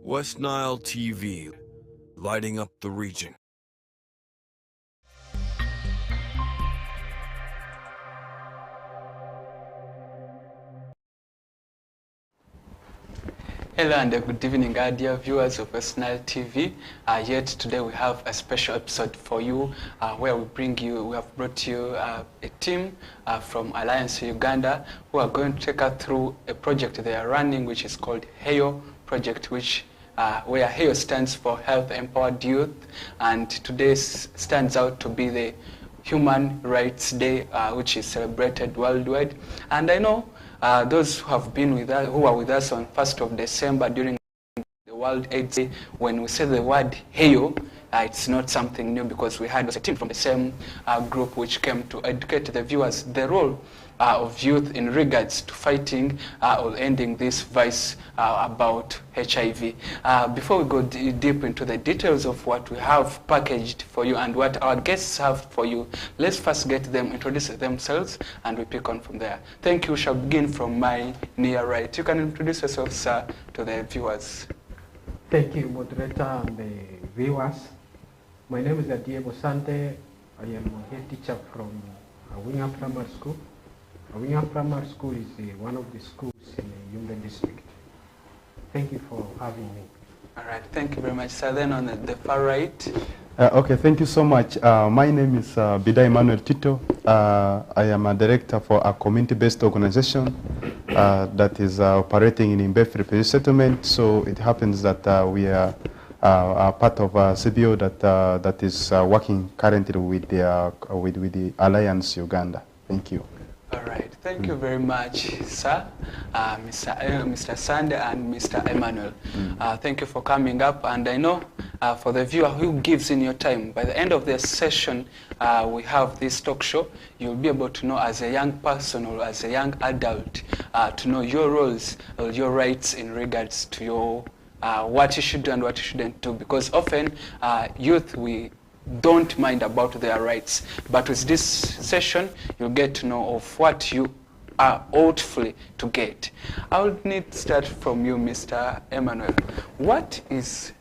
West Nile TV, lighting up the region. Hello and good evening, dear viewers of West Nile TV. Yet today we have a special episode for you where we have brought you a team from Alliance Uganda who are going to take us through a project they are running, which is called HEYO project, which where HEYO stands for Health Empowered Youth, and today stands out to be the Human Rights Day, which is celebrated worldwide. And I know those who have been with us, who were with us on 1st of December during the World AIDS Day, when we say the word HEYO, it's not something new, because we had a team from the same group which came to educate the viewers the role of youth in regards to fighting or ending this vice about HIV. Before we go deep into the details of what we have packaged for you and what our guests have for you, let's first get them introduce themselves and we pick on from there. Thank you. We shall begin from my near right. You can introduce yourself, sir, to the viewers. Thank you, moderator and the viewers. My name is Diego Sante. I am a head teacher from Winga Primary School. Winga Primary School is one of the schools in the Yumbe district. Thank you for having me. All right, thank you very much, sir. Then on the far right. Okay, thank you so much. My name is Bida Emmanuel Tito. I am a director for a community-based organization that is operating in Imbefu Refugee Settlement. So it happens that we are part of a CBO that is working currently with the Alliance Uganda. Thank you. All right, thank you very much, sir, Mr. Sande and Mr. Emmanuel. Thank you for coming up, and I know for the viewer who gives in your time, by the end of the session, we have this talk show, you'll be able to know as a young person or as a young adult, to know your roles or your rights in regards to your what you should do and what you shouldn't do, because often youth, we don't mind about their rights, but with this session you'll get to know of what you are outfully to get. I would need to start from you, Mr. Emmanuel. What is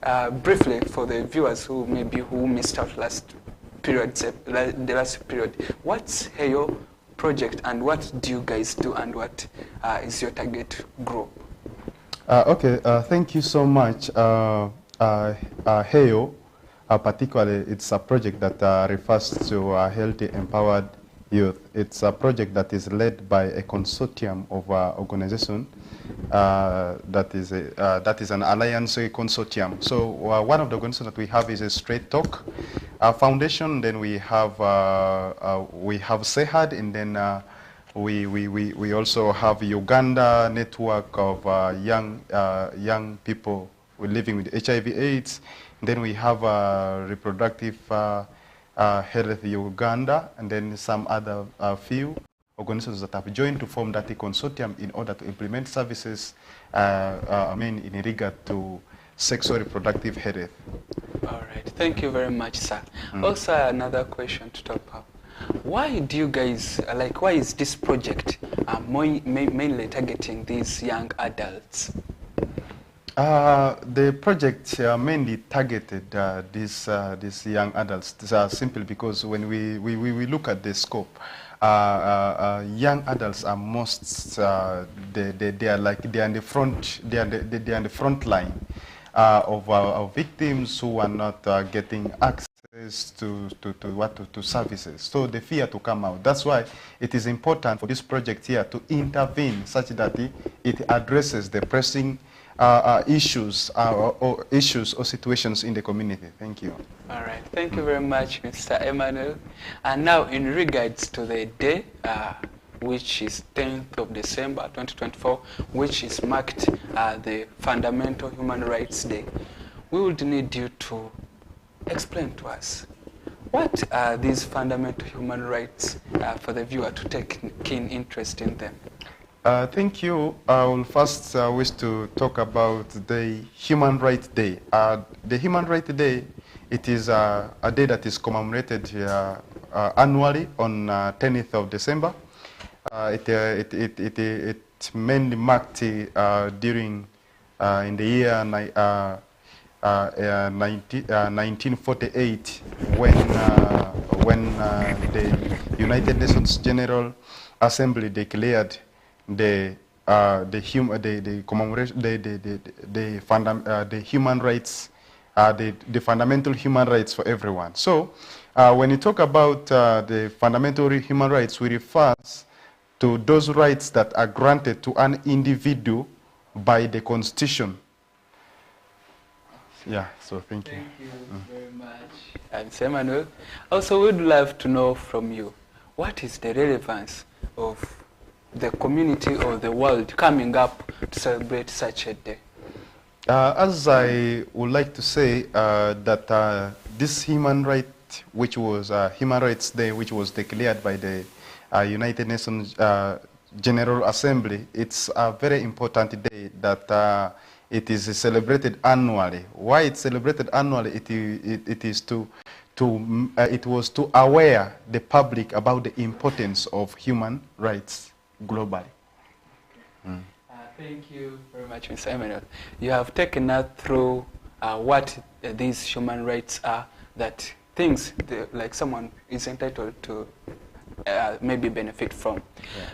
briefly for the viewers who missed out last period, the last period, what's HEYO project and what do you guys do and what is your target group? Okay, thank you so much. HEYO, particularly, it's a project that refers to healthy, empowered youth. It's a project that is led by a consortium of organization that is an alliance consortium. So one of the organizations that we have is a Straight Talk Foundation. Then we have SEHAD, and then we also have Uganda network of young people living with HIV/AIDS. Then we have Reproductive Health Uganda, and then some other few organizations that have joined to form that consortium in order to implement services, in regard to sexual reproductive health. All right, thank you very much, sir. Also, another question to top up. Why do you guys, why is this project mainly targeting these young adults? The project mainly targeted these young adults simply because when we look at the scope, young adults are most they are in the front line of victims who are not getting access to services. So they fear to come out. That's why it is important for this project here to intervene such that it addresses the pressing issues or situations in the community. Thank you. All right. Thank you very much, Mr. Emmanuel. And now, in regards to the day, which is 10th of December 2024, which is marked the Fundamental Human Rights Day, we would need you to explain to us what are these fundamental human rights for the viewer to take keen interest in them. Thank you. I will first wish to talk about the Human Rights Day. The Human Rights Day, it is a day that is commemorated annually on 10th of December. It mainly marked during in the year 1948 when the United Nations General Assembly declared the human rights, the fundamental human rights for everyone. So when you talk about the fundamental human rights, we refer to those rights that are granted to an individual by the Constitution. Yeah, so thank you. Thank you very much. And Emmanuel, also we'd love to know from you, what is the relevance of the community or the world coming up to celebrate such a day? As I would like to say that this human right, which was Human Rights Day, which was declared by the United Nations General Assembly, it's a very important day that it is celebrated annually. Why it's celebrated annually? It was to aware the public about the importance of human rights globally. Thank you very much, Mr. Emmanuel. You have taken us through what these human rights are, that things like someone is entitled to maybe benefit from. Yeah.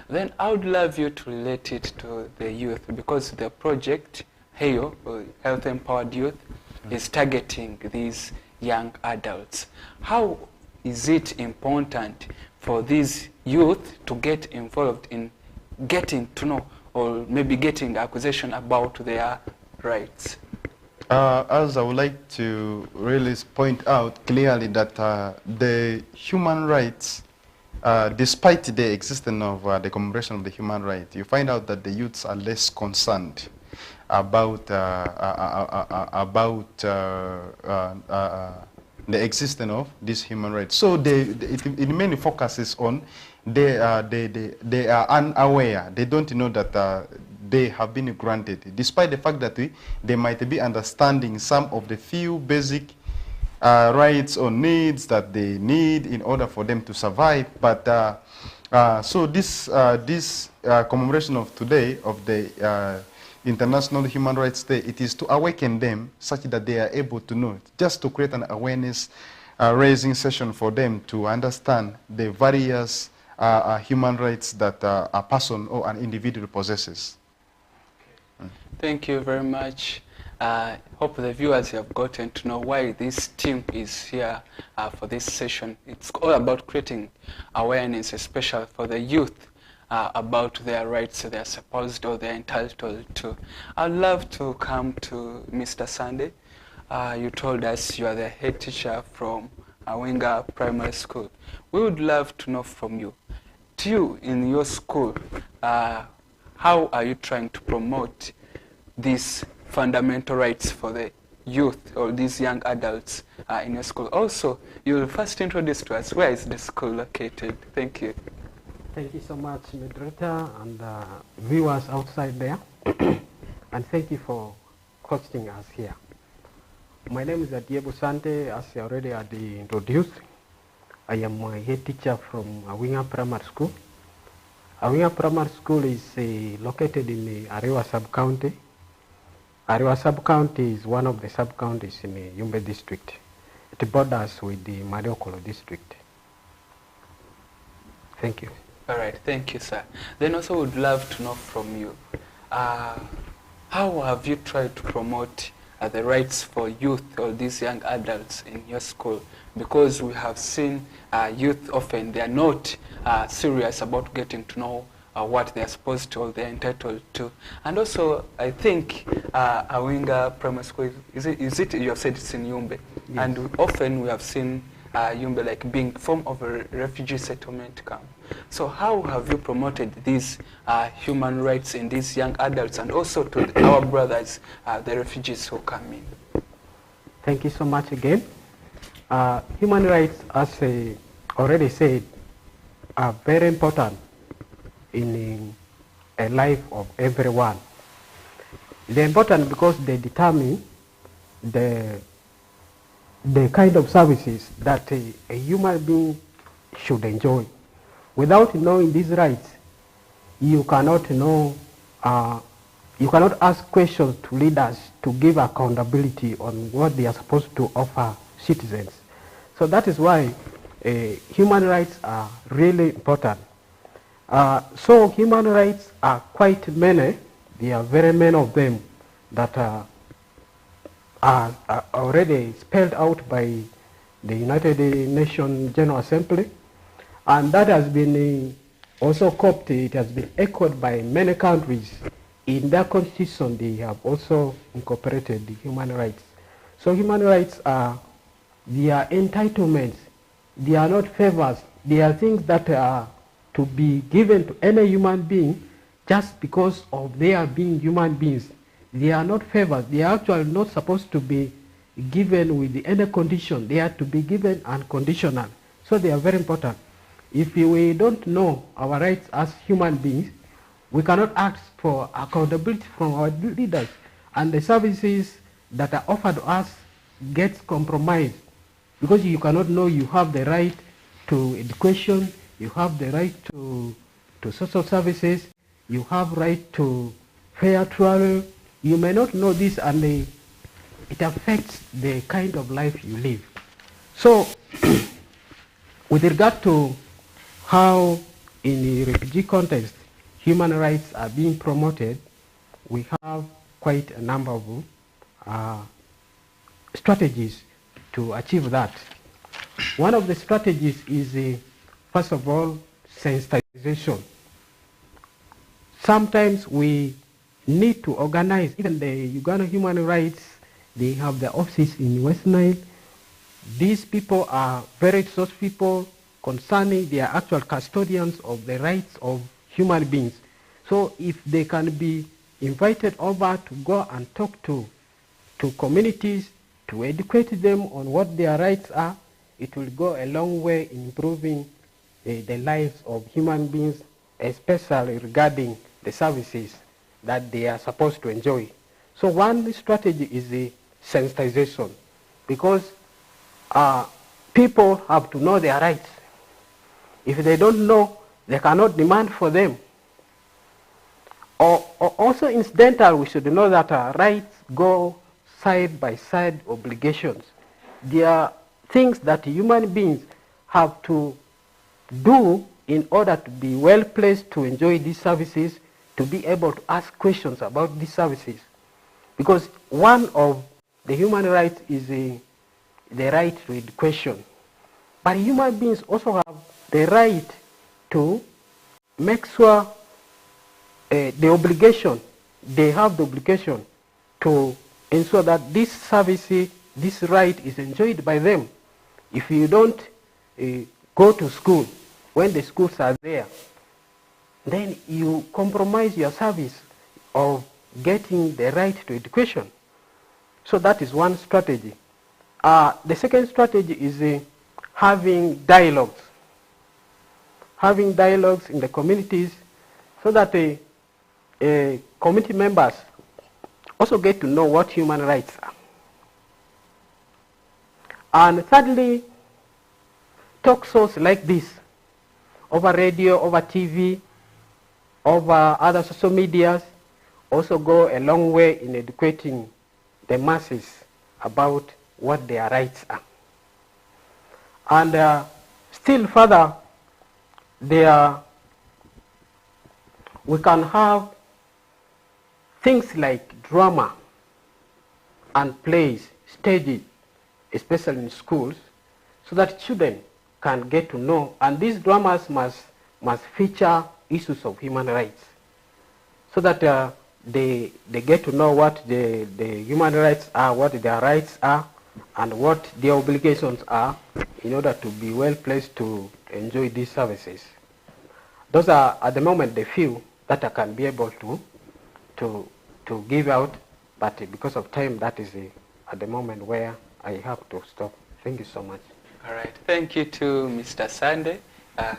Then I would love you to relate it to the youth, because the project HEYO, Health Empowered Youth, is targeting these young adults. How is it important for these youth to get involved in getting to know or maybe getting acquisition about their rights? As I would like to really point out clearly that the human rights, despite the existence of the commemoration of the human rights, you find out that the youths are less concerned about the existence of these human rights. So it mainly focuses on they are unaware. They don't know that they have been granted, despite the fact that they might be understanding some of the few basic rights or needs that they need in order for them to survive. But so this commemoration of today of the International Human Rights Day, it is to awaken them such that they are able to know, just to create an awareness raising session for them to understand the various human rights that a person or an individual possesses. Thank you very much. Hope the viewers have gotten to know why this team is here for this session. It's all about creating awareness, especially for the youth, about their rights they are supposed or they're entitled to. I'd love to come to Mr. Sunday. You told us you are the head teacher from Awinga Primary School. We would love to know from you, to you in your school, how are you trying to promote these fundamental rights for the youth or these young adults in your school? Also, you'll first introduce to us, where is the school located? Thank you. Thank you so much, moderator and viewers outside there. And thank you for hosting us here. My name is Diebo Sante, as you already had introduced. I am a head teacher from Awinga Primary School. Awinga Primary School is located in the Arewa sub-county. Arewa sub-county is one of the sub-counties in the Yumbe district. It borders with the Mariokolo district. Thank you. All right, thank you, sir. Then also would love to know from you, how have you tried to promote the rights for youth or these young adults in your school? Because we have seen youth often, they are not serious about getting to know what they are supposed to or they are entitled to. And also, I think Awinga Primary School, is it you have said it's in Yumbe? Yes. And often we have seen Yumbe like being form of a refugee settlement camp. So how have you promoted these human rights in these young adults and also to our brothers, the refugees who come in? Thank you so much again. Human rights, as I already said, are very important in a life of everyone. They're important because they determine the kind of services that a human being should enjoy. Without knowing these rights, you cannot know you cannot ask questions to leaders to give accountability on what they are supposed to offer citizens. So that is why human rights are really important. So human rights are quite many. There are very many of them that are already spelled out by the United Nations General Assembly, and that has been also copied. It has been echoed by many countries. In their constitution, they have also incorporated the human rights. So human rights are their entitlements. They are not favors. They are things that are to be given to any human being just because of their being human beings. They are not favors. They are actually not supposed to be given with any condition. They are to be given unconditional. So they are very important. If we don't know our rights as human beings, we cannot ask for accountability from our leaders, and the services that are offered to us gets compromised because you cannot know you have the right to education, you have the right to social services, you have right to fair travel. You may not know this, and it affects the kind of life you live. So with regard to how in the refugee context human rights are being promoted, we have quite a number of strategies to achieve that. One of the strategies is, first of all, sensitization. Sometimes we need to organize. Even the Uganda Human Rights, they have their offices in West Nile. These people are very resource people concerning, they are actual custodians of the rights of human beings. So if they can be invited over to go and talk to communities, to educate them on what their rights are, it will go a long way in improving the lives of human beings, especially regarding the services that they are supposed to enjoy. So one strategy is the sensitization, because people have to know their rights. If they don't know, they cannot demand for them. Or also incidental, we should know that rights go side by side obligations. There are things that human beings have to do in order to be well placed to enjoy these services, to be able to ask questions about these services. Because one of the human rights is the right to education. But human beings also have the right to make sure the obligation, they have the obligation to ensure that this service, this right is enjoyed by them. If you don't go to school when the schools are there, then you compromise your service of getting the right to education. So that is one strategy. The second strategy is having dialogues. Having dialogues in the communities so that community members also get to know what human rights are. And thirdly, talk shows like this, over radio, over TV, over other social medias, also go a long way in educating the masses about what their rights are. And still further, we can have things like drama and plays, stages, especially in schools, so that children can get to know, and these dramas must feature issues of human rights, so that they get to know what the human rights are, what their rights are, and what their obligations are, in order to be well placed to enjoy these services. Those are, at the moment, the few that I can be able to give out, but because of time, that is at the moment where I have to stop. Thank you so much. All right. Thank you to Mr. Sunday.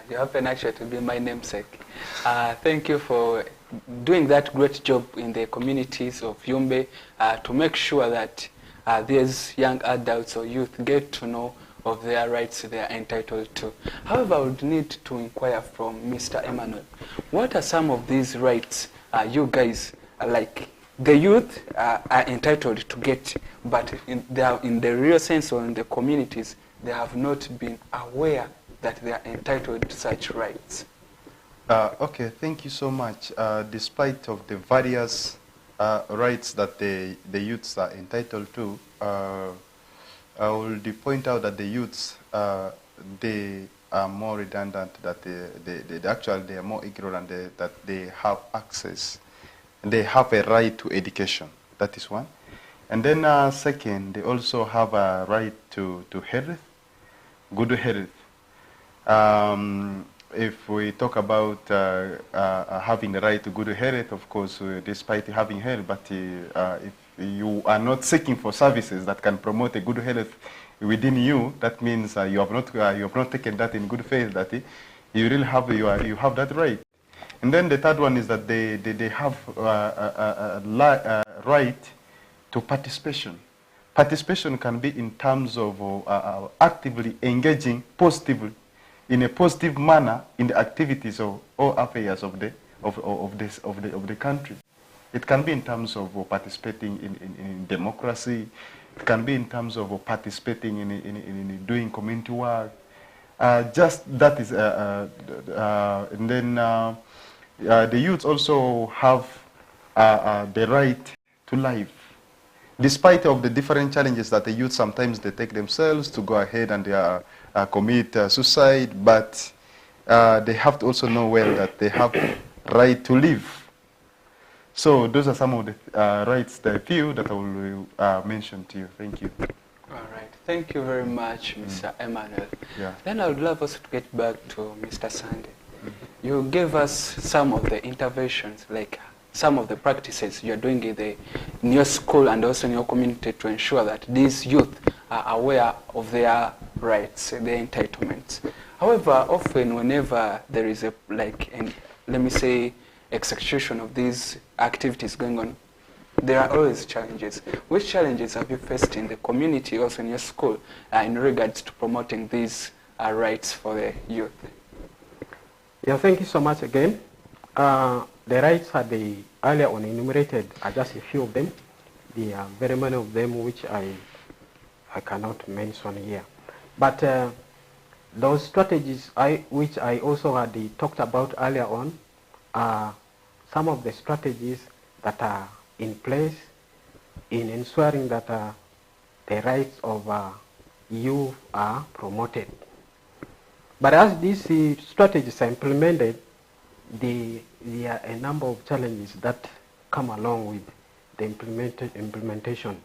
You happen actually to be my namesake. Thank you for doing that great job in the communities of Yumbe to make sure that these young adults or youth get to know of their rights they are entitled to. However, I would need to inquire from Mr. Emmanuel. What are some of these rights you guys like the youth are entitled to get, but in the real sense or in the communities, they have not been aware that they are entitled to such rights. Okay, thank you so much. Despite of the various rights that the youths are entitled to, I will point out that the youths, they are more redundant, that they are more ignorant, that they have access. They have a right to education. That is one. And then second, they also have a right to health, good health. If we talk about having the right to good health, of course, despite having health, but if you are not seeking for services that can promote a good health within you, that means you have not taken that in good faith, that you really have you have that right. And then the third one is that they have a right to participation. Participation can be in terms of actively engaging positively, in a positive manner, in the activities of all affairs of the country. It can be in terms of participating in democracy. It can be in terms of participating in doing community work. Just that is, and then the youth also have the right to life. Despite of the different challenges that the youth sometimes they take themselves to go ahead and they commit suicide, but they have to also know well that they have right to live. So those are some of the rights that I feel that I will mention to you. Thank you. All right. Thank you very much, Mr. Emmanuel. Yeah. Then I would love us to get back to Mr. Sande. You gave us some of the interventions, like some of the practices you're doing in your school and also in your community to ensure that these youth are aware of their rights, their entitlements. However, often whenever there is let me say, execution of these activities going on, there are always challenges. Which challenges have you faced in the community, also in your school, in regards to promoting these rights for the youth? Yeah, thank you so much again. The rights are the earlier on enumerated are just a few of them. There are very many of them which I cannot mention here. But those strategies which I also had talked about earlier on are some of the strategies that are in place in ensuring that the rights of youth are promoted. But as these strategies are implemented, there are a number of challenges that come along with the implementation.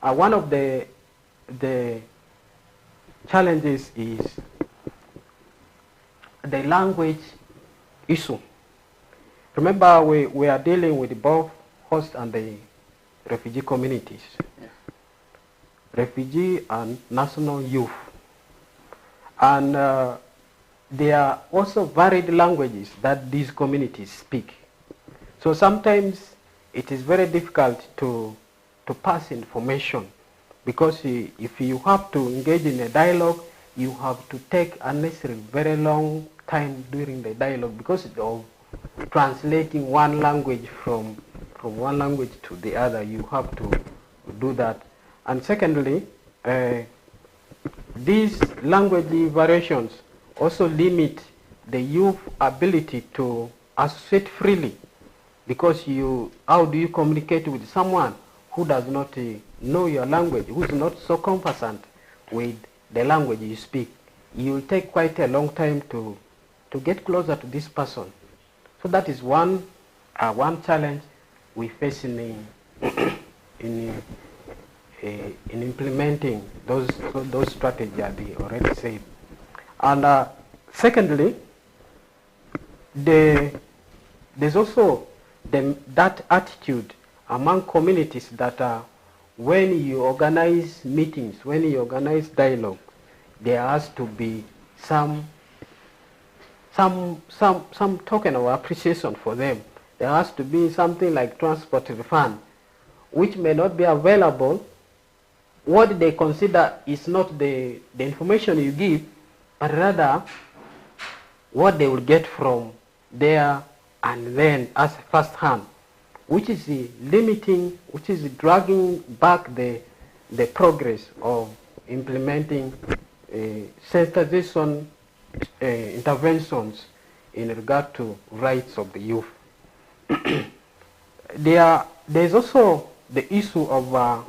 One of the challenges is the language issue. Remember, we are dealing with both host and the refugee communities. Yeah. Refugee and national youth. And there are also varied languages that these communities speak. So sometimes it is very difficult to pass information, because if you have to engage in a dialogue, you have to take unnecessarily very long time during the dialogue because of translating one language from one language to the other. You have to do that. And secondly, these language variations also limit the youth ability to associate freely, because how do you communicate with someone who does not know your language, who is not so conversant with the language you speak? You will take quite a long time to get closer to this person. So that is one challenge we face in implementing those strategies I already said. And secondly, there's also that attitude among communities that when you organize meetings, when you organize dialogue, there has to be some token of appreciation for them. There has to be something like transport refund, which may not be available. What they consider is not the information you give, but rather what they will get from there and then as first hand. which is limiting, which is dragging back the progress of implementing sensitization interventions in regard to rights of the youth. There's also the issue of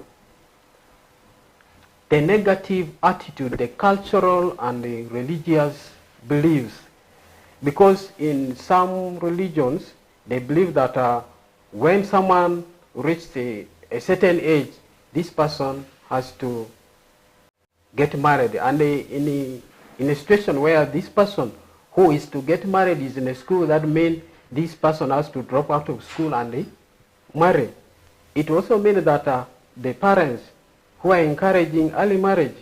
the negative attitude, the cultural and the religious beliefs, because in some religions they believe that when someone reaches a certain age, this person has to get married, and in a situation where this person who is to get married is in a school, that means this person has to drop out of school and marry. It also means that the parents who are encouraging early marriage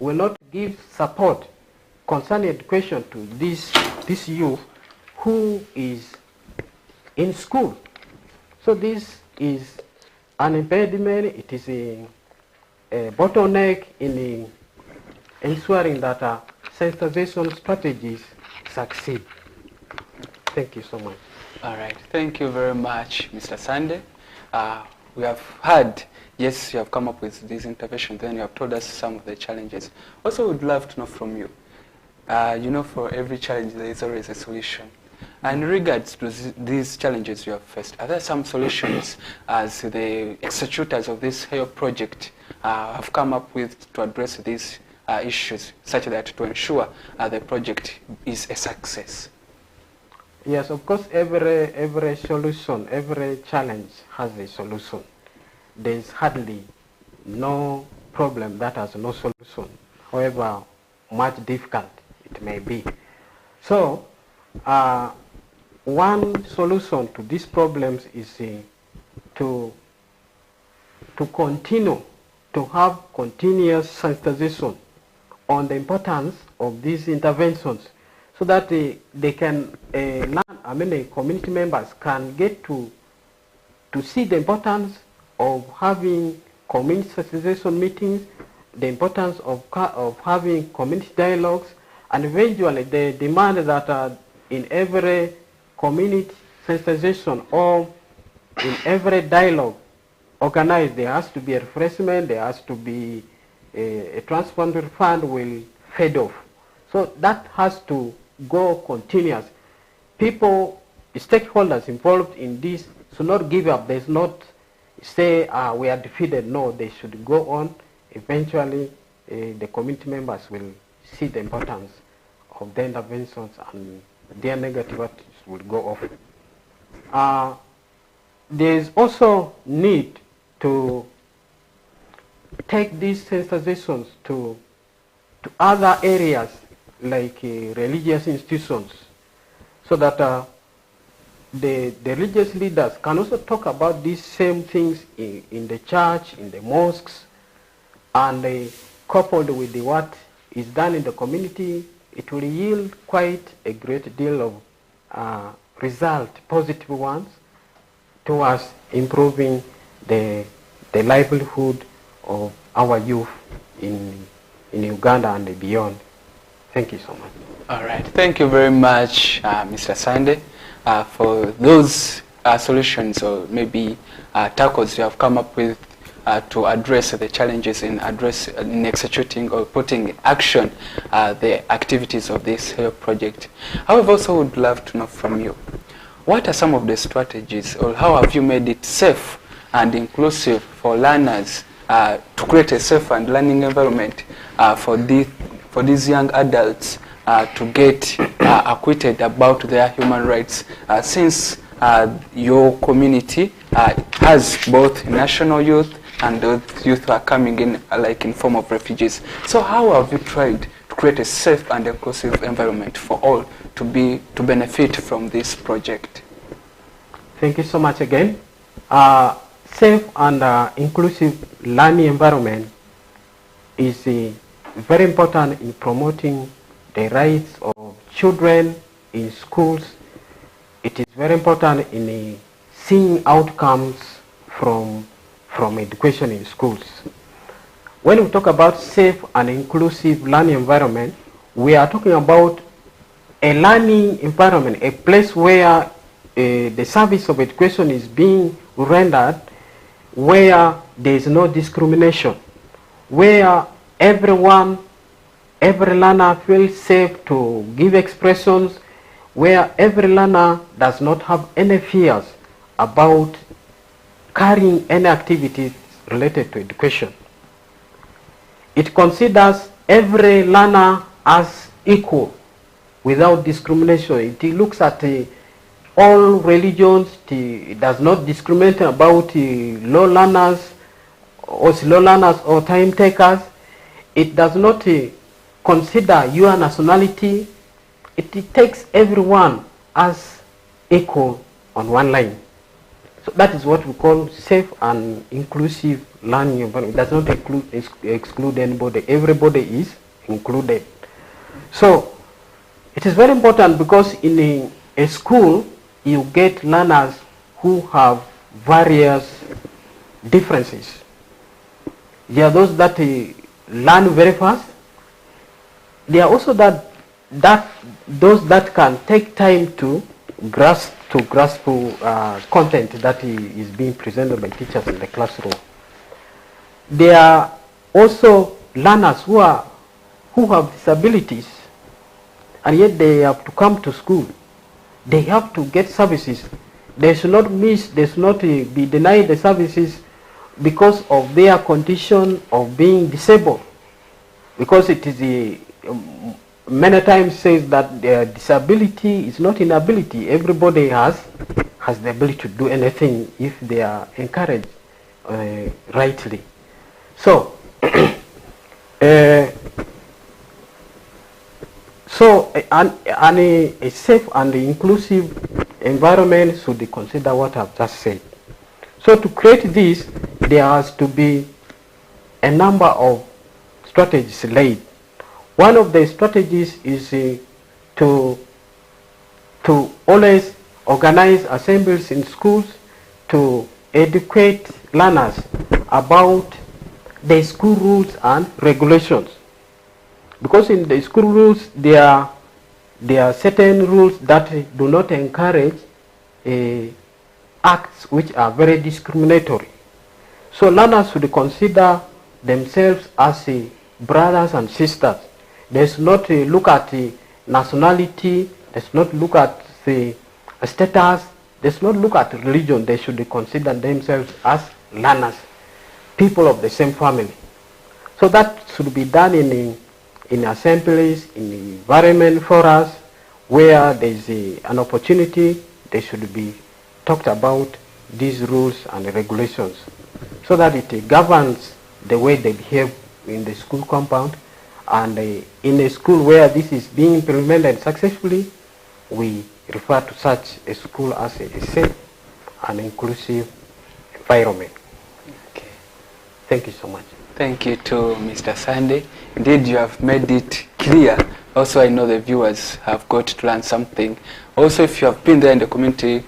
will not give support concerning education to this youth who is in school. So this is an impediment. It is a bottleneck in ensuring that sensitization strategies succeed. Thank you so much. All right. Thank you very much, Mr. Sunday. We have heard, yes, you have come up with this intervention, then you have told us some of the challenges. Also, we would love to know from you, you know, for every challenge there is always a solution. And in regards to these challenges you have faced, are there some solutions as the executors of this HELP project have come up with to address these issues, such that to ensure the project is a success? Yes, of course, every solution, every challenge has a solution. There is hardly no problem that has no solution, however much difficult it may be. So, one solution to these problems is to continue to have continuous sensitization on the importance of these interventions, so that they can learn, the community members can get to see the importance of having community sensitization meetings, the importance of having community dialogues, and eventually the demand that in every community sensitization or in every dialogue organized, there has to be a refreshment, there has to be a transplant fund will fade off. So that has to go continuous. People, stakeholders involved in this should not give up. There's not say we are defeated. No, they should go on. Eventually, the community members will see the importance of the interventions and their negative attitudes will go off. There is also need to take these sensitizations to other areas like religious institutions, so that the religious leaders can also talk about these same things in the church, in the mosques, and coupled with what is done in the community, it will yield quite a great deal of positive ones, towards improving the livelihood of our youth in Uganda and beyond. Thank you so much. All right. Thank you very much, Mr. Sunday, for those solutions or maybe tackles you have come up with to address the challenges in executing or putting in action the activities of this HELP project. However, also would love to know from you, what are some of the strategies, or how have you made it safe and inclusive for learners to create a safe and learning environment for these young adults to get acquitted about their human rights, since your community has both national youth and those youth who are coming in like in form of refugees. So how have you tried to create a safe and inclusive environment for all to benefit from this project? Thank you so much again. Safe and inclusive learning environment is very important in promoting the rights of children in schools. It is very important in seeing outcomes from education in schools. When we talk about safe and inclusive learning environment, we are talking about a learning environment, a place where the service of education is being rendered where there is no discrimination, where every learner feels safe to give expressions, where every learner does not have any fears about carrying any activities related to education. It considers every learner as equal without discrimination. It looks at all religions. It does not discriminate about low learners or slow learners or time takers. It does not consider your nationality. It takes everyone as equal on one line. So that is what we call safe and inclusive learning environment. It does not exclude anybody. Everybody is included. So it is very important because in a school you get learners who have various differences. There are those that learn very fast. There are also those that can take time to grasp content that is being presented by teachers in the classroom. There are also learners who have disabilities, and yet they have to come to school. They have to get services. They should not be denied the services because of their condition of being disabled. Because it is many times says that their disability is not inability. Everybody has the ability to do anything if they are encouraged rightly. So, a safe and inclusive environment should consider what I've just said. So to create this, there has to be a number of strategies laid. One of the strategies is to always organize assemblies in schools to educate learners about the school rules and regulations. Because in the school rules there are certain rules that do not encourage acts which are very discriminatory. So learners should consider themselves as brothers and sisters. They should not look at nationality, they should not look at the status, they should not look at religion. They should consider themselves as learners, people of the same family. So that should be done in assemblies, in environment forums, where there is an opportunity. They should be talked about these rules and regulations so that it governs the way they behave in the school compound. And in a school where this is being implemented successfully, we refer to such a school as a safe and inclusive environment. Okay. Thank you so much. Thank you to Mr. Sunday. Indeed, you have made it clear. Also, I know the viewers have got to learn something. Also, if you have been there in the community,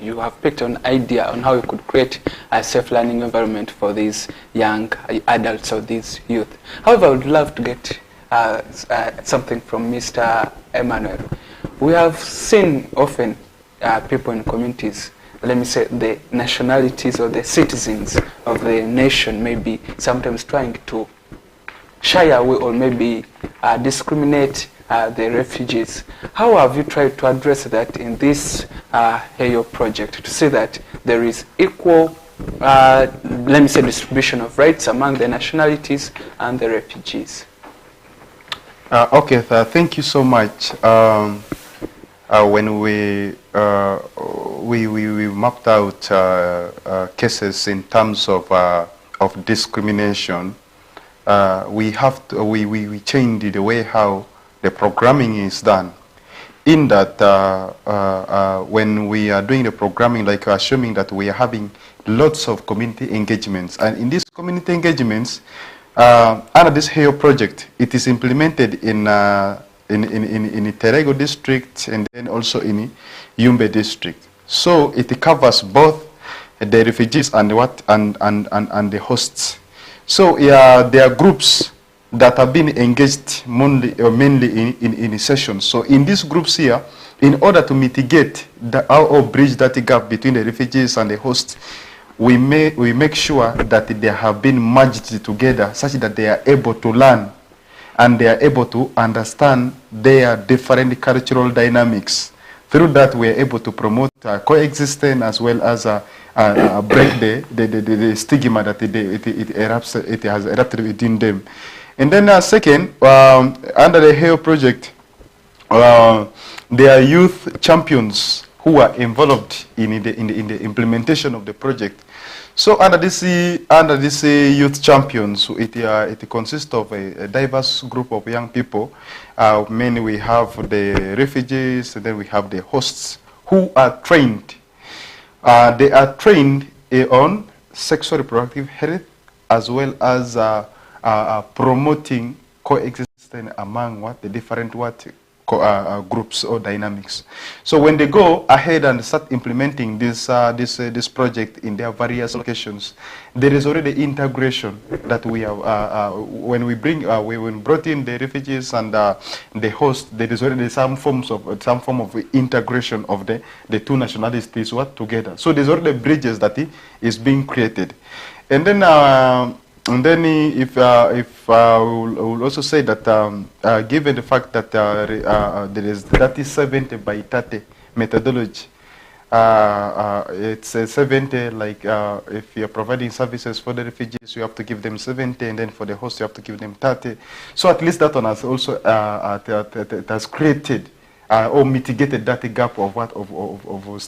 you have picked an idea on how you could create a safe learning environment for these young adults or these youth. However, I would love to get something from Mr. Emmanuel. We have seen often people in communities, let me say the nationalities or the citizens of the nation maybe sometimes trying to shy away or maybe discriminate the refugees. How have you tried to address that in this HEYO project to see that there is equal, let me say, distribution of rights among the nationalities and the refugees? Okay, thank you so much. When we mapped out cases in terms of discrimination, we changed the way how the programming is done. In that, when we are doing the programming, like assuming that we are having lots of community engagements, and in these community engagements, under this HEYO project, it is implemented in Terego district and then also in Yumbe district. So it covers both the refugees and the hosts. So yeah, there are groups that have been engaged mainly in sessions. So in these groups here, in order to mitigate or bridge that gap between the refugees and the hosts, we make sure that they have been merged together such that they are able to learn and they are able to understand their different cultural dynamics. Through that, we are able to promote coexistence as well as break the stigma that it has erupted within them. And then second, under the HALE project, there are youth champions who are involved in the implementation of the project. So under this youth champions, it consists of a diverse group of young people. Mainly we have the refugees, and then we have the hosts who are trained. They are trained on sexual reproductive health as well as promoting coexistence among the different groups or dynamics. So when they go ahead and start implementing this project in their various locations, there is already integration that we have. When we brought in the refugees and the host, there is already some form of integration of the two nationalities together. So there's already bridges that is being created, and then. If I will also say that given the fact that there is 30-70 by 30 methodology, it's 70 like if you're providing services for the refugees, you have to give them 70, and then for the host, you have to give them 30. So at least that one has also it has created or mitigated that gap of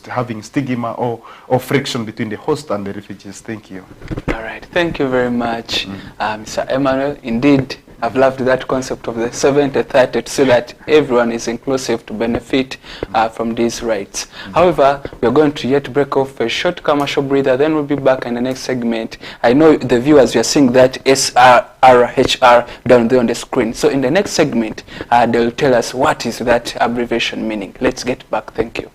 having stigma or friction between the host and the refugees. Thank you. All right, thank you very much, Mr. Emmanuel. Indeed, I've loved that concept of the 70-30 so that everyone is inclusive to benefit from these rights. However, we're going to yet break off a short commercial breather, then we'll be back in the next segment. I know the viewers, you're seeing that SRRHR down there on the screen. So in the next segment, they'll tell us what is that abbreviation meaning. Let's get back. Thank you.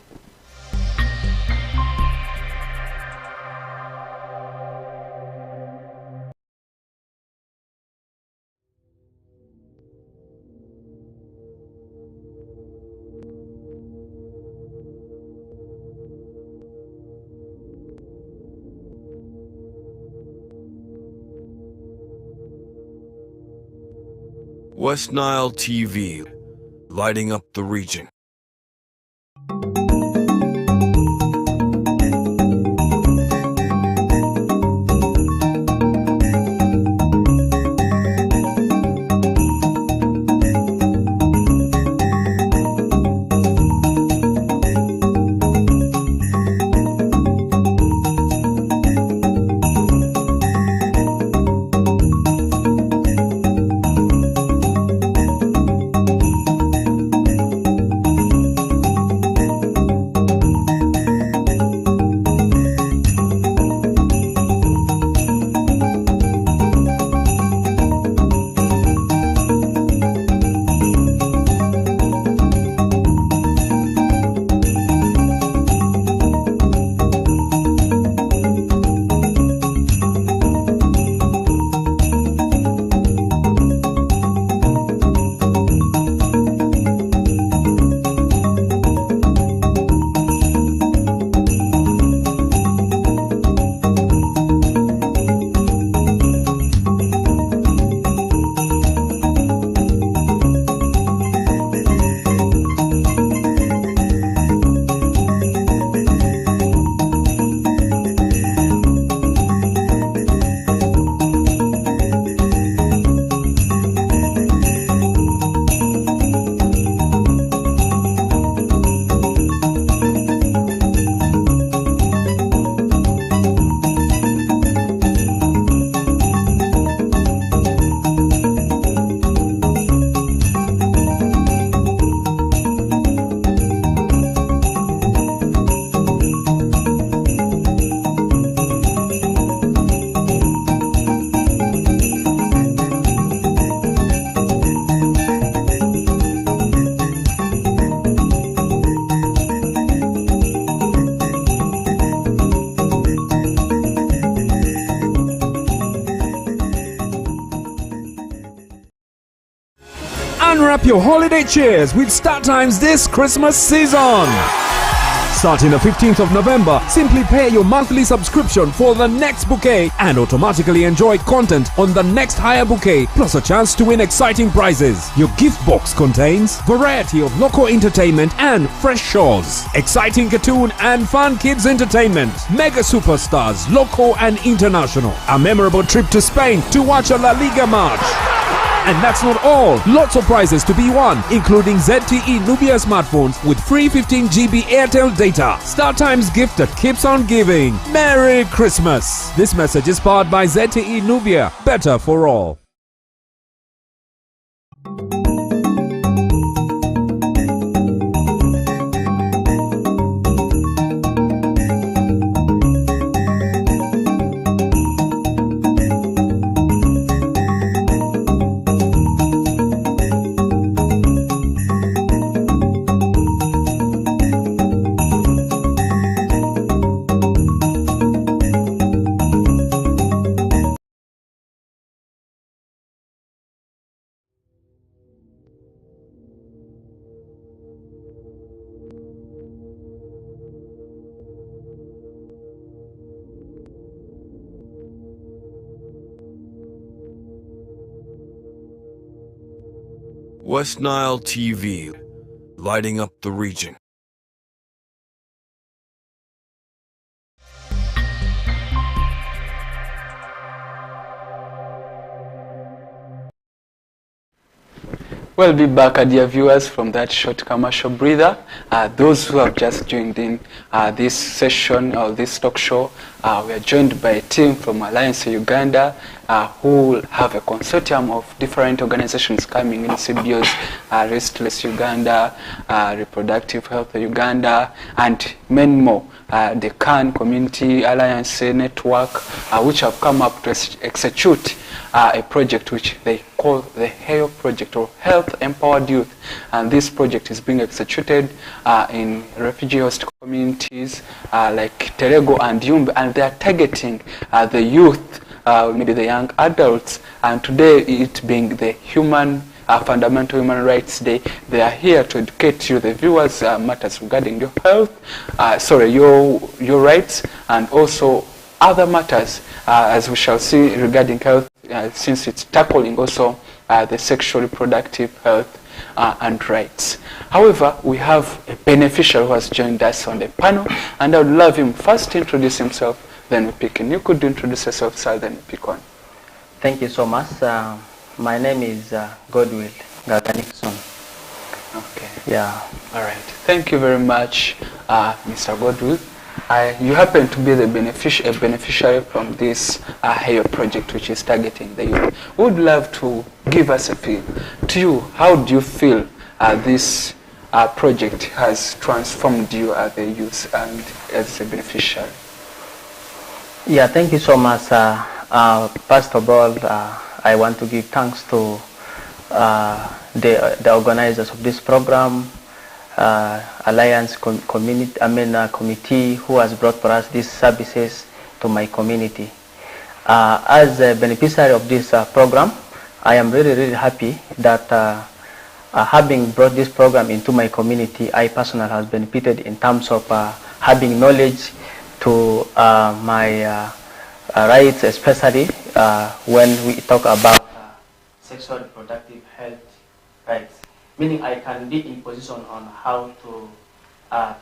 West Nile TV, lighting up the region. up your holiday cheers with StarTimes this Christmas season. Starting the 15th of November, simply pay your monthly subscription for the next bouquet and automatically enjoy content on the next higher bouquet, plus a chance to win exciting prizes. Your gift box contains variety of local entertainment and fresh shows, exciting cartoon and fun kids entertainment, mega superstars, local and international, a memorable trip to Spain to watch a La Liga match. And that's not all. Lots of prizes to be won, including ZTE Nubia smartphones with free 15 GB Airtel data. StarTimes gift that keeps on giving. Merry Christmas. This message is powered by ZTE Nubia. Better for all. West Nile TV, lighting up the region. We'll be back, dear viewers, from that short commercial breather. Those who have just joined in this session or this talk show, we are joined by a team from Alliance Uganda who have a consortium of different organizations coming in: CBOs, Restless Uganda, Reproductive Health Uganda, and many more. The CAN Community Alliance Network, which have come up to execute a project which they call the HEYO Project, or Health Empowered Youth. And this project is being executed in refugee host communities like Terego and Yumbe, and they are targeting the youth, maybe the young adults. And today, it being the Fundamental Human Rights Day, they are here to educate you, the viewers, matters regarding your health, your rights, and also other matters, as we shall see regarding health, since it's tackling also the sexual reproductive health and rights. However, we have a beneficiary who has joined us on the panel, and I would love him first to introduce himself, then we pick in. You could introduce yourself, sir, then we pick on. Thank you so much. My name is Godwill Gaganikson. Okay. Yeah. All right. Thank you very much, Mr. Godwill. You happen to be the beneficiary from this HEYO project, which is targeting the youth. We would love to give us a feel. To you, how do you feel this project has transformed you as a youth and as a beneficiary? Yeah, thank you so much. First of all, I want to give thanks to the organizers of this program, Alliance committee, who has brought for us these services to my community. As a beneficiary of this program, I am really happy that having brought this program into my community, I personally have benefited in terms of having knowledge to my rights, especially when we talk about sexual reproductive health rights. Meaning I can be in position on how to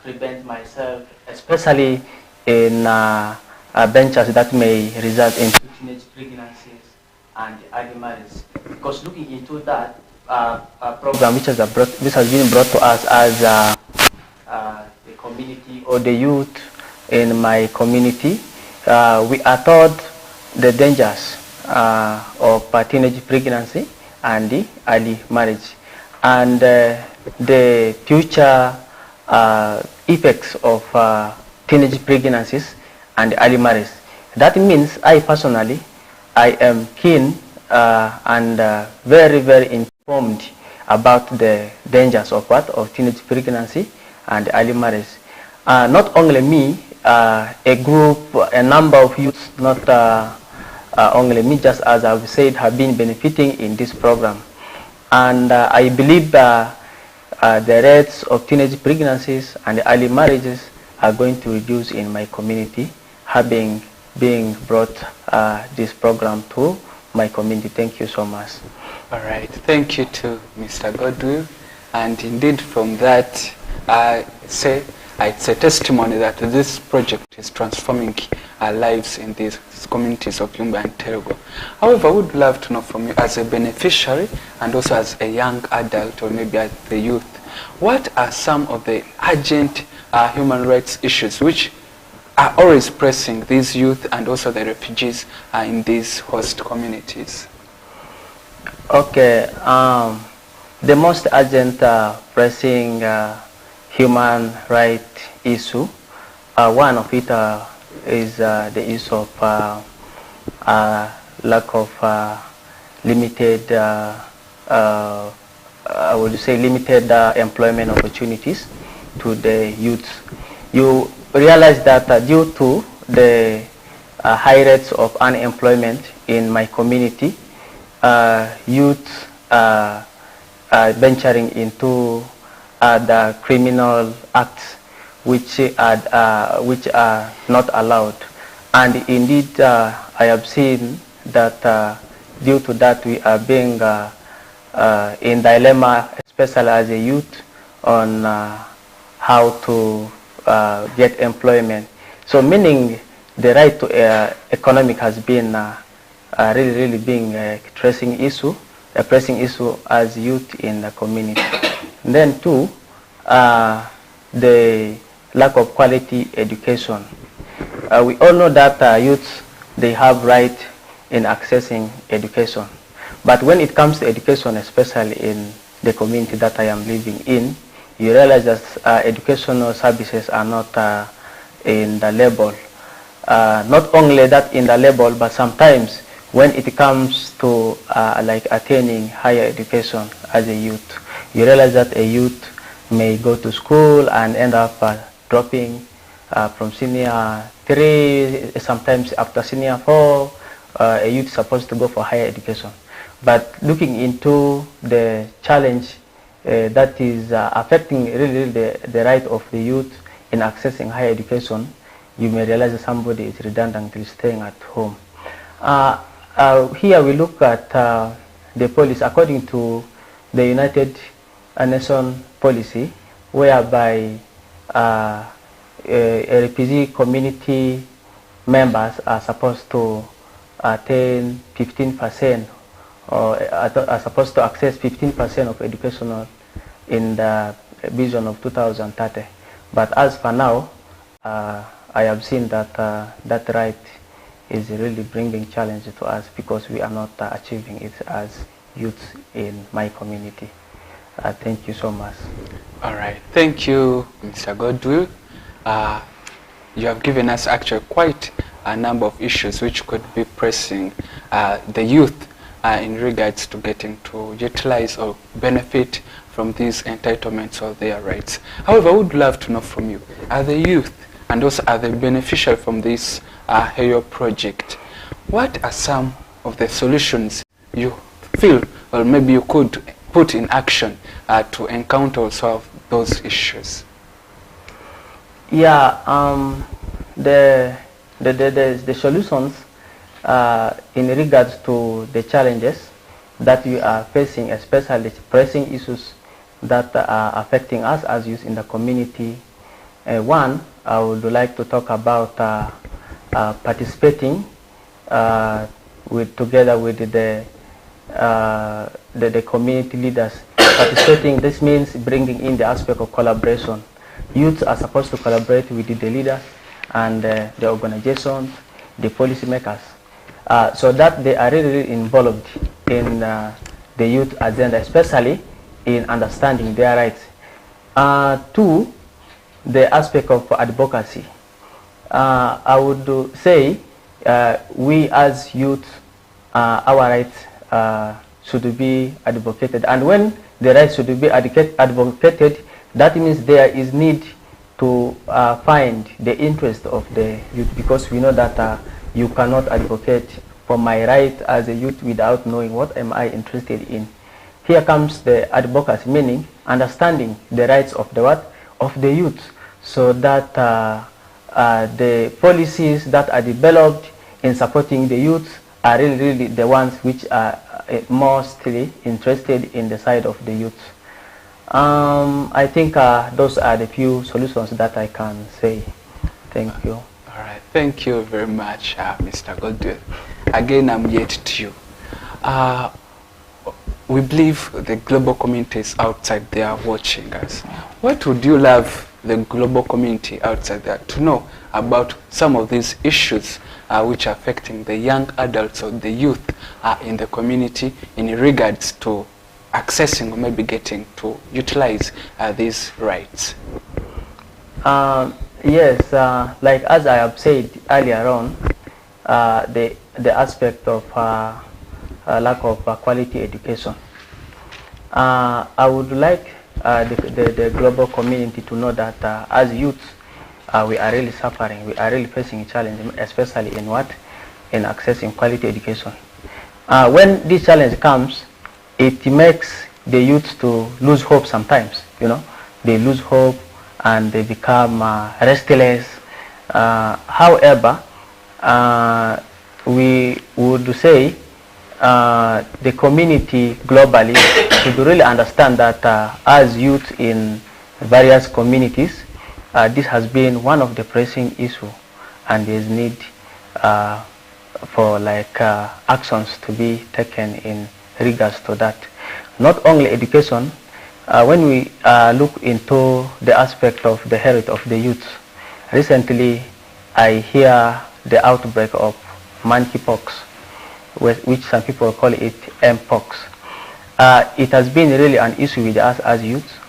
prevent myself, especially in ventures that may result in teenage pregnancies and early marriage. Because looking into that program which has been brought to us as the community or the youth in my community, we are taught the dangers of teenage pregnancy and the early marriage, and the future effects of teenage pregnancies and early marriage. That means I personally, I am keen and very informed about the dangers of teenage pregnancy and early marriage. Not only me, a number of youths, not only me, just as I've said, have been benefiting in this program. And I believe the rates of teenage pregnancies and early marriages are going to reduce in my community, being brought this program to my community. Thank you so much. All right, thank you to Mr. Godwill. And indeed from that, it's a testimony that this project is transforming our lives in these communities of Yumba and Terego. However, I would love to know from you as a beneficiary and also as a young adult or maybe as the youth, what are some of the urgent human rights issues which are always pressing these youth and also the refugees in these host communities? Okay, the most urgent pressing human right issue, one of it is the issue of lack of limited, I would say limited employment opportunities to the youth. You realize that due to the high rates of unemployment in my community, youth venturing into the criminal acts which are not allowed. And indeed, I have seen that due to that we are being in dilemma, especially as a youth, on how to get employment. So meaning the right to economic has been really being a pressing issue as youth in the community. And then two, the lack of quality education. We all know that youths, they have right in accessing education. But when it comes to education, especially in the community that I am living in, you realize that educational services are not in the level. Not only that in the level, but sometimes when it comes to like attaining higher education as a youth, you realize that a youth may go to school and end up dropping from senior 3, sometimes after senior 4, a youth is supposed to go for higher education. But looking into the challenge that is affecting really the right of the youth in accessing higher education, you may realize that somebody is redundantly staying at home. Here we look at the policy according to the United Nations policy, whereby refugee community members are supposed to attain 15% or are supposed to access 15% of educational in the vision of 2030. But as for now, I have seen that that right is really bringing challenge to us because we are not achieving it as youth in my community. Thank you so much. All right. Thank you, Mr. Godwill. You have given us actually quite a number of issues which could be pressing the youth in regards to getting to utilize or benefit from these entitlements or their rights. However, I would love to know from you, are the youth and also are they beneficial from this HEYO project? What are some of the solutions you feel or maybe you could put in action to encounter or solve those issues? Yeah, the solutions in regards to the challenges that we are facing, especially pressing issues that are affecting us as youth in the community. One, I would like to talk about participating together with the community leaders. Participating, this means bringing in the aspect of collaboration. Youths are supposed to collaborate with the leaders and the organizations, the policymakers, so that they are really involved in the youth agenda, especially in understanding their rights. Two, the aspect of advocacy. I would say we as youth, our rights should be advocated, and when the rights should be advocated, that means there is need to find the interest of the youth, because we know that you cannot advocate for my right as a youth without knowing what am I interested in. here comes the advocacy, meaning understanding the rights of the what? Of the youth, so that the policies that are developed in supporting the youth are really the ones which are mostly interested in the side of the youth. I think those are the few solutions that I can say. Thank you. All right, thank you very much, Mr. Godwell. Again, I'm yet to you. We believe the global community is outside there watching us. What would you love the global community outside there to know about some of these issues which are affecting the young adults or the youth in the community in regards to accessing or maybe getting to utilize these rights? Yes, like as I have said earlier on, the aspect of lack of quality education. I would like the global community to know that as youth, we are really suffering, we are really facing a challenge, especially in what? In accessing quality education. When this challenge comes, it makes the youth to lose hope sometimes, you know. They lose hope and they become restless. However, we would say the community globally should really understand that as youth in various communities, this has been one of the pressing issues, and there is need for like actions to be taken in regards to that. Not only education, when we look into the aspect of the health of the youth, recently I hear the outbreak of monkeypox, which some people call it mpox. It has been really an issue with us as youth,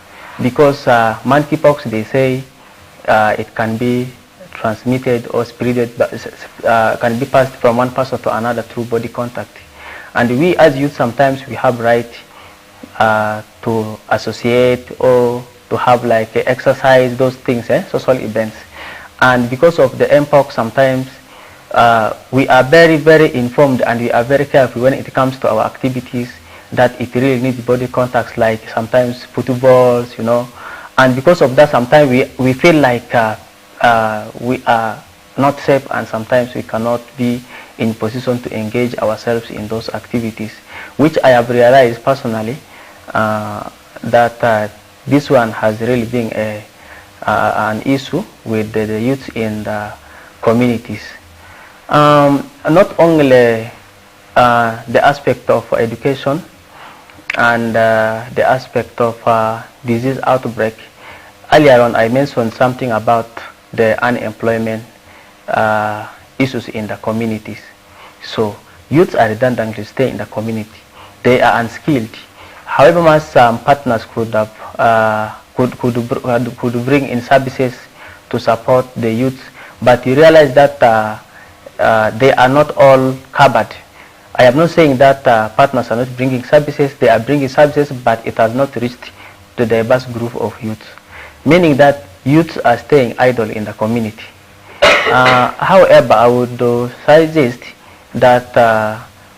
because monkeypox, they say it can be transmitted or spreaded, can be passed from one person to another through body contact. And we as youth, sometimes we have right to associate or to have like exercise, those things, social events. And because of the mpox, sometimes we are very, very informed and we are very careful when it comes to our activities, that it really needs body contacts, like sometimes footballs, you know. And because of that, sometimes we feel like we are not safe, and sometimes we cannot be in position to engage ourselves in those activities, which I have realized personally that this one has really been an issue with the youth in the communities. Not only the aspect of education and the aspect of disease outbreak. Earlier on, I mentioned something about the unemployment issues in the communities. So youths are redundantly stay in the community. They are unskilled. However much some partners could have could bring in services to support the youth, but you realize that they are not all covered. I am not saying that partners are not bringing services. They are bringing services, but it has not reached the diverse group of youth, meaning that youths are staying idle in the community. However, I would suggest that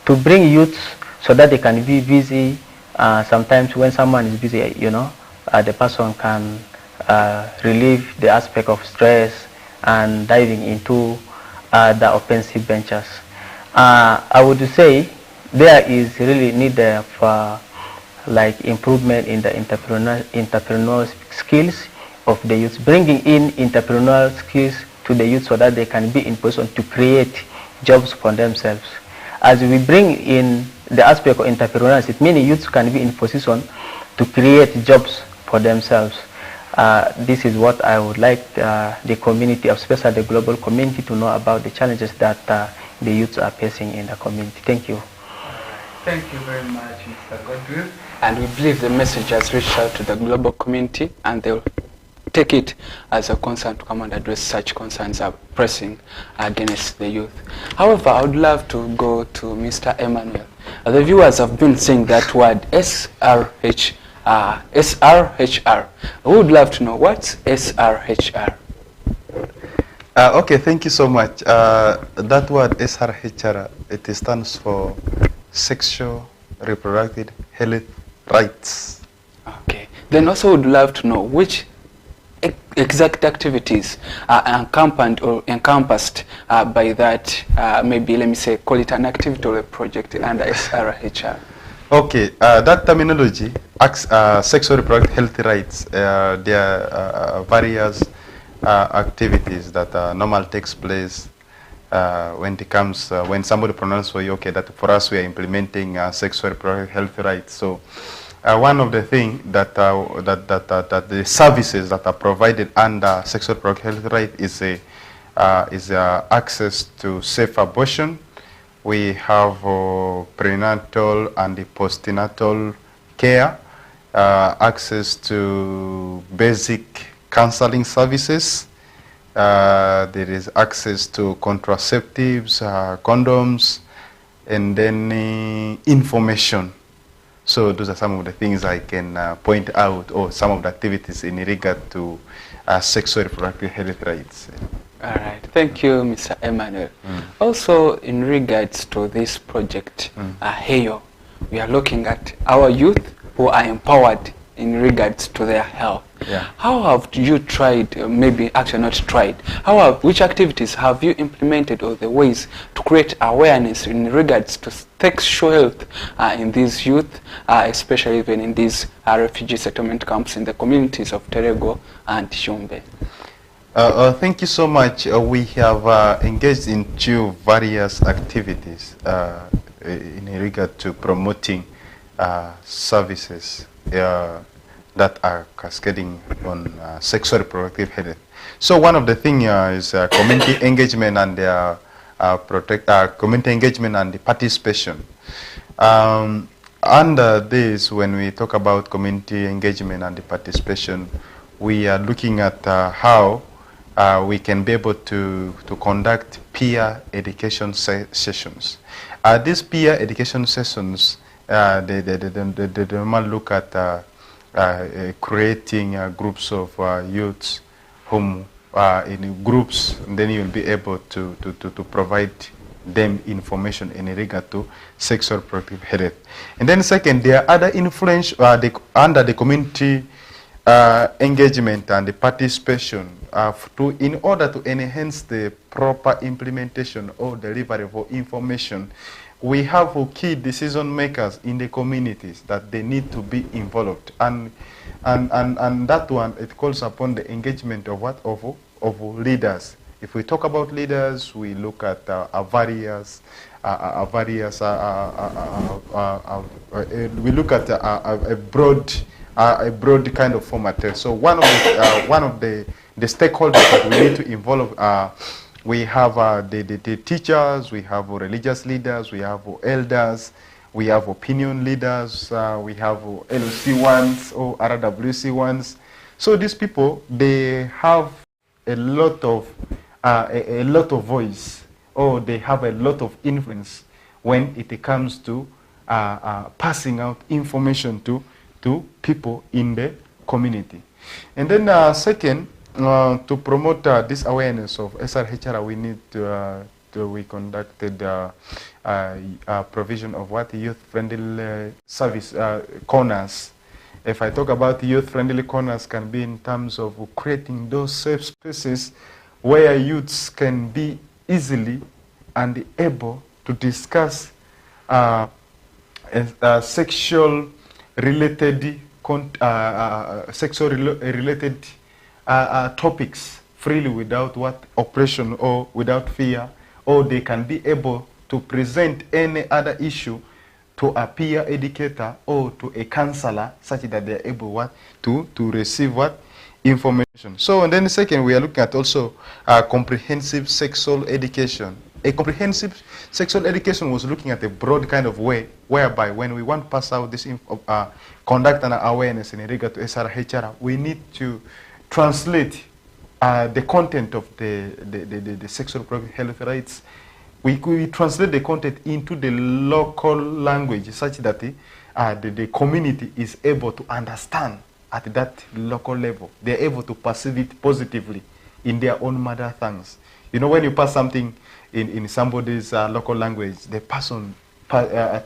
to bring youths so that they can be busy. Sometimes when someone is busy, you know, the person can relieve the aspect of stress and diving into the offensive ventures. I would say there is really need of like improvement in the entrepreneurial skills of the youth, bringing in entrepreneurial skills to the youth so that they can be in position to create jobs for themselves. As we bring in the aspect of entrepreneurship, many youths can be in position to create jobs for themselves. This is what I would like the community, especially the global community, to know about the challenges that the youths are facing in the community. Thank you. Thank you very much, Mr. Godwell. And we believe the message has reached out to the global community, and they'll take it as a concern to come and address such concerns are pressing against the youth. However, I would love to go to Mr. Emmanuel. The viewers have been saying that word SRHR. We would love to know what's SRHR. Okay, thank you so much. That word SRHR, it stands for Sexual Reproductive Health rights. Okay. Then also would love to know which exact activities are encompassed by that, maybe let me say, call it an activity or a project under SRHR. Okay, that terminology, sexual reproductive health rights, there are various activities that normally takes place when it comes, when somebody pronounces for you, okay, that for us we are implementing sexual reproductive health rights. So one of the things that that the services that are provided under sexual reproductive health right is access to safe abortion. We have prenatal and the postnatal care, access to basic counseling services. There is access to contraceptives, condoms, and then information. So those are some of the things I can point out, or some of the activities in regard to sexual reproductive health rights. All right. Thank you, Mr. Emmanuel. Also, in regards to this project, HEYO, we are looking at our youth who are empowered in regards to their health. Yeah. How have you tried, maybe actually not tried, which activities have you implemented, or the ways to create awareness in regards to sexual health in these youth, especially even in these refugee settlement camps in the communities of Terego and Shumbe? Thank you so much. We have engaged in two various activities in regard to promoting services that are cascading on sexual reproductive health. So one of the things is community engagement and community engagement and the participation. Under this, when we talk about community engagement and the participation, we are looking at how we can be able to conduct peer education sessions. These peer education sessions, they normally look at creating groups of youths whom in groups, and then you'll be able to provide them information in regard to sexual reproductive health. And then second, there are other influence under the community engagement and the participation in order to enhance the proper implementation or delivery of information. We have key decision makers in the communities that they need to be involved, and that one, it calls upon the engagement of what of leaders. If we talk about leaders, we look at we look at a broad kind of format. So one of the stakeholders that we need to involve. We have the teachers, we have religious leaders, we have elders, we have opinion leaders, we have LC ones or RWC ones. So these people, they have a lot of voice, or they have a lot of influence when it comes to passing out information to people in the community. And then second, to promote this awareness of SRHR, we need we conducted provision of what youth-friendly service corners. If I talk about youth-friendly corners, can be in terms of creating those safe spaces where youths can be easily and able to discuss sexual related topics freely, without oppression or without fear, or they can be able to present any other issue to a peer educator or to a counselor, such that they are able to receive information. So, and then second, we are looking at also comprehensive sexual education. A comprehensive sexual education was looking at a broad kind of way, whereby when we want to pass out this conduct and awareness in regard to SRHR, we need to translate the content of the sexual reproductive health rights. We translate the content into the local language, such that the community is able to understand at that local level. They're able to perceive it positively in their own mother tongues. You know, when you pass something in somebody's local language, the person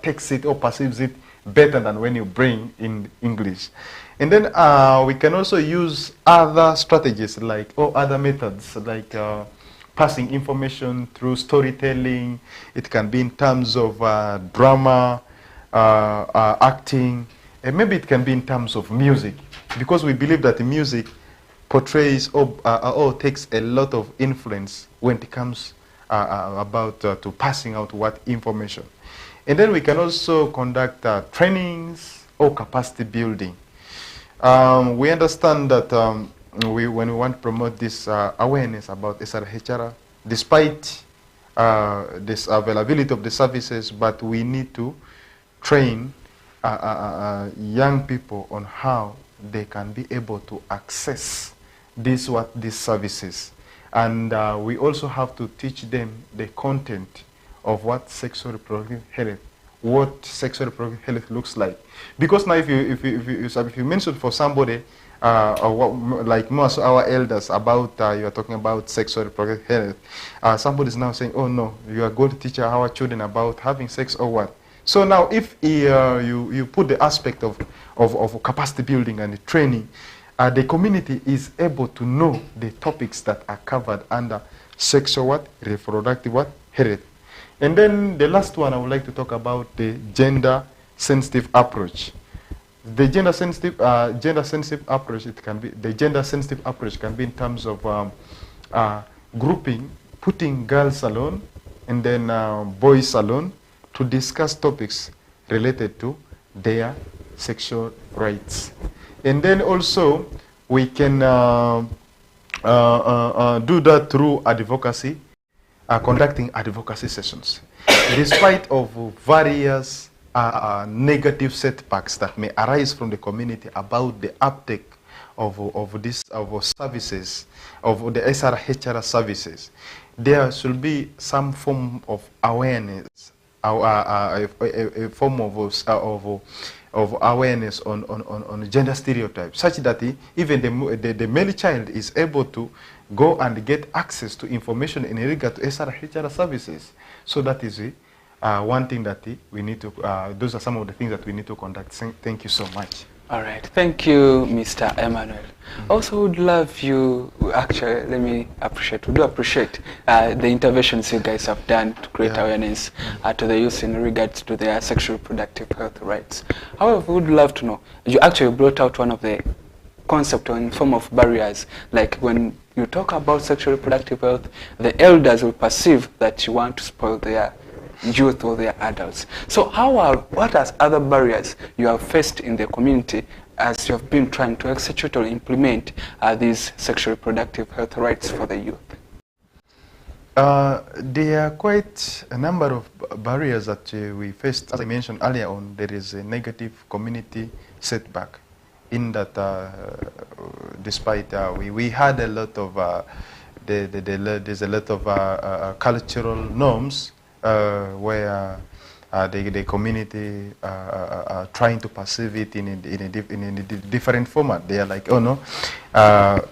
takes it or perceives it better than when you bring in English. And then we can also use other strategies like, or other methods like passing information through storytelling. It can be in terms of drama, acting, and maybe it can be in terms of music, because we believe that the music portrays or takes a lot of influence when it comes about to passing out what information. And then we can also conduct trainings or capacity building. We understand that when we want to promote this awareness about SRHR, despite this availability of the services, but we need to train young people on how they can be able to access these services. And we also have to teach them the content of what sexual reproductive health, what sexual reproductive health looks like. Because now if you mention for somebody, like most of our elders about, you are talking about sexual reproductive health, somebody is now saying, oh no, you are going to teach our children about having sex or what. So now if you put the aspect of capacity building and the training, the community is able to know the topics that are covered under sexual reproductive health. And then the last one I would like to talk about, the gender-sensitive approach. The gender-sensitive approach, gender-sensitive approach can be in terms of grouping, putting girls alone and then boys alone to discuss topics related to their sexual rights. And then also we can do that through advocacy, conducting advocacy sessions. Despite of various negative setbacks that may arise from the community about the uptake of services, of the SRHR services, there should be some form of awareness, a form of awareness on gender stereotypes, such that even the male child is able to go and get access to information in regard to SRHR services. So that is one thing that we need to, those are some of the things that we need to conduct. Thank you so much. All right, thank you, Mr. Emmanuel. Also, would love you, actually, let me appreciate, we do appreciate the interventions you guys have done to create awareness to the youth in regards to their sexual reproductive health rights. However, we would love to know, you actually brought out one of the concept in form of barriers, like when you talk about sexual reproductive health, the elders will perceive that you want to spoil their youth or their adults. So what are other barriers you have faced in the community as you have been trying to execute or implement these sexual reproductive health rights for the youth? There are quite a number of barriers that we faced. As I mentioned earlier on, there is a negative community setback in that despite we had a lot of there's a lot of cultural norms where the community are trying to perceive it in a different format. They are like, oh no,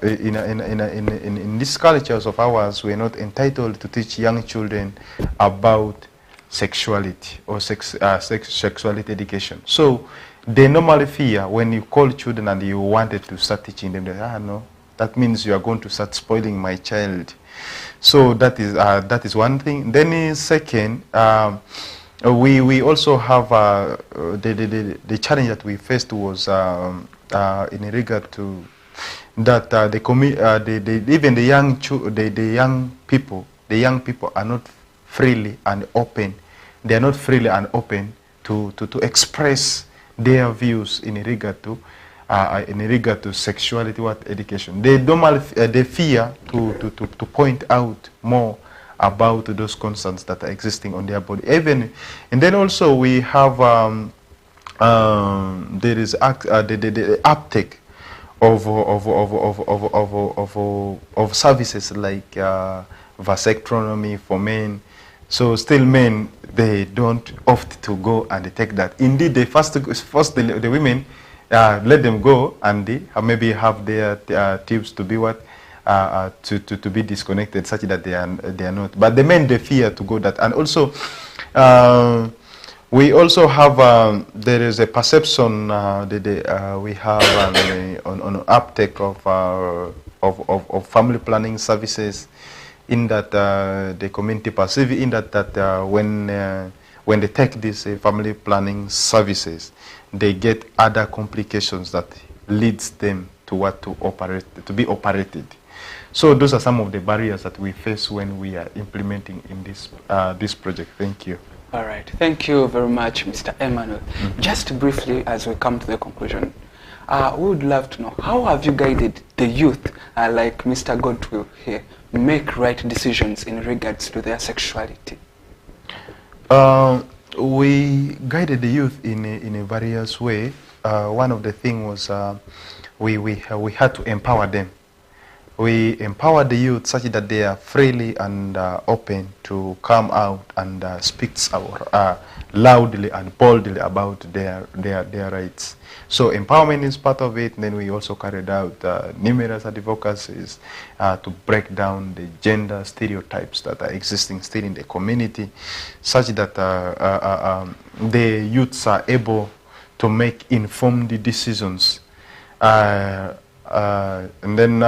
in these cultures of ours, we are not entitled to teach young children about sexuality or sexuality education. So they normally fear when you call children and you wanted to start teaching them, they say, no, that means you are going to start spoiling my child. So that is one thing. Then second, we also have the challenge that we faced was in regard to that even the young people are not freely and open. They are not freely and open to express their views in regard to sexuality education. They fear to point out more about those concerns that are existing on their body. And then also we have there is the uptake of services like vasectomy for men. So still men, they don't opt to go and take that. Indeed, they first the women let them go and they maybe have their tubes to be to be disconnected, such that they are not. But the men, they fear to go that. And also We also have, there is a perception we have on uptake of family planning services, in that the community perceive in that when they take these family planning services, they get other complications that leads them to be operated. So those are some of the barriers that we face when we are implementing in this project. Thank you. All right. Thank you very much, Mr. Emmanuel. Just briefly, as we come to the conclusion, we would love to know, how have you guided the youth, like Mr. Godwill here, make right decisions in regards to their sexuality? We guided the youth in a various way. One of the things was we had to empower them. We empower the youth such that they are freely and open to come out and speak loudly and boldly about their rights. So empowerment is part of it. Then we also carried out numerous advocacies to break down the gender stereotypes that are existing still in the community, such that the youths are able to make informed decisions. And then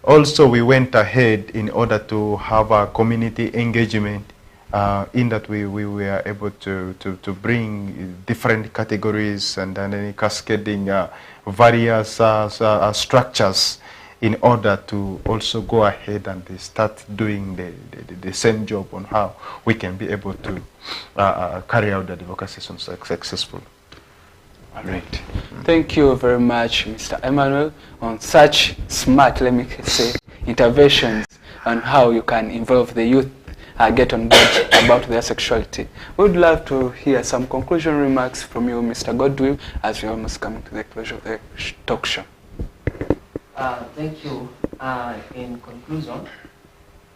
also we went ahead in order to have a community engagement, in that we were able to bring different categories and then cascading various structures in order to also go ahead and start doing the same job on how we can be able to carry out the advocacy successfully. All right. Thank you very much, Mr. Emmanuel, on such smart, let me say, interventions on how you can involve the youth, get on board about their sexuality. We would love to hear some conclusion remarks from you, Mr. Godwill, as we almost come to the closure of the talk show. Thank you. In conclusion,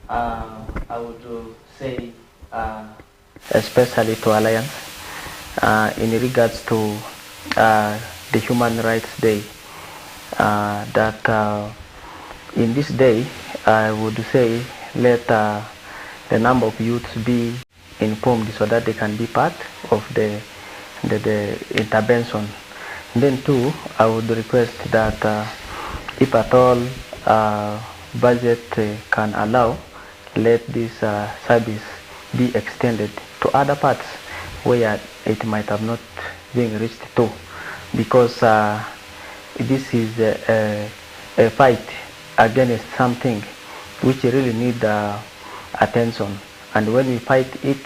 I would say, especially to Alliance, in regards to the Human Rights Day, that in this day, I would say, let the number of youths be informed so that they can be part of the intervention. And then too, I would request that if at all budget can allow, let this service be extended to other parts where it might have not been reached to, because this is a fight against something which really need attention, and when we fight it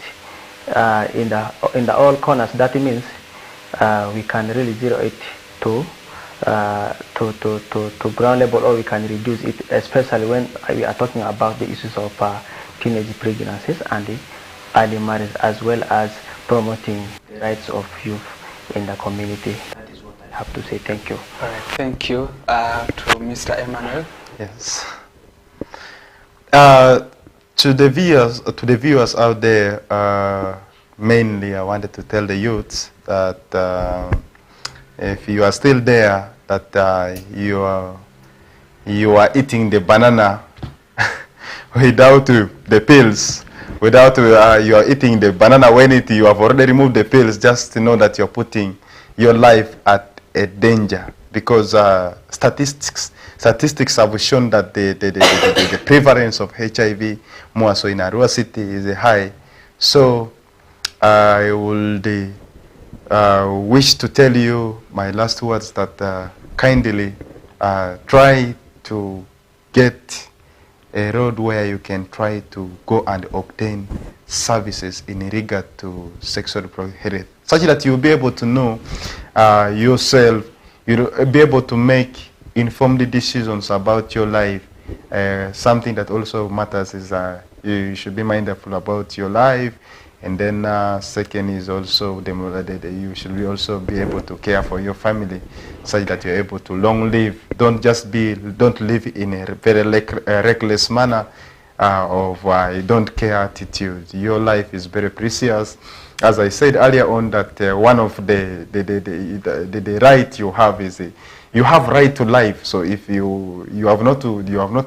in the all corners, that means we can really zero it to ground level, or we can reduce it, especially when we are talking about the issues of teenage pregnancies and the early marriage, as well as promoting the rights of youth in the community. That is what I have to say. Thank you. All right. Thank you to Mr. Emmanuel. Yes. To the viewers out there, mainly I wanted to tell the youths that if you are still there, that you are eating the banana without the pills, without you are eating the banana when you have already removed the pills, just to know that you're putting your life at a danger, because statistics have shown that the prevalence of HIV, more so in Arua City, is high. So I would wish to tell you my last words, that kindly try to get a road where you can try to go and obtain services in regard to sexual health, such that you'll be able to know yourself, you'll be able to make informed decisions about your life. Something that also matters is you should be mindful about your life, and then second is also you should also be able to care for your family, such that you're able to long live. Don't live in a very reckless manner of don't care attitude. Your life is very precious. As I said earlier on, that one of the right you have is you have right to life. So if you have not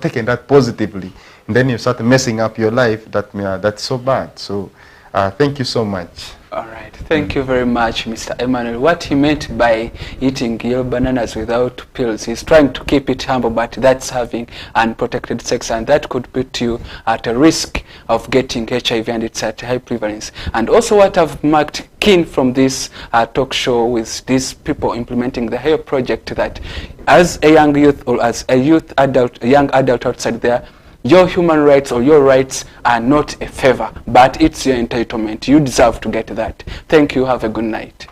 taken that positively, and then you start messing up your life, that's so bad. So thank you so much. All right. Thank you very much, Mr. Emmanuel. What he meant by eating yellow bananas without pills, he's trying to keep it humble, but that's having unprotected sex, and that could put you at a risk of getting HIV, and it's at high prevalence. And also what I've marked keen from this talk show with these people implementing the HAIR project, that as a young youth or as a young adult outside there, your human rights or your rights are not a favor, but it's your entitlement. You deserve to get that. Thank you. Have a good night.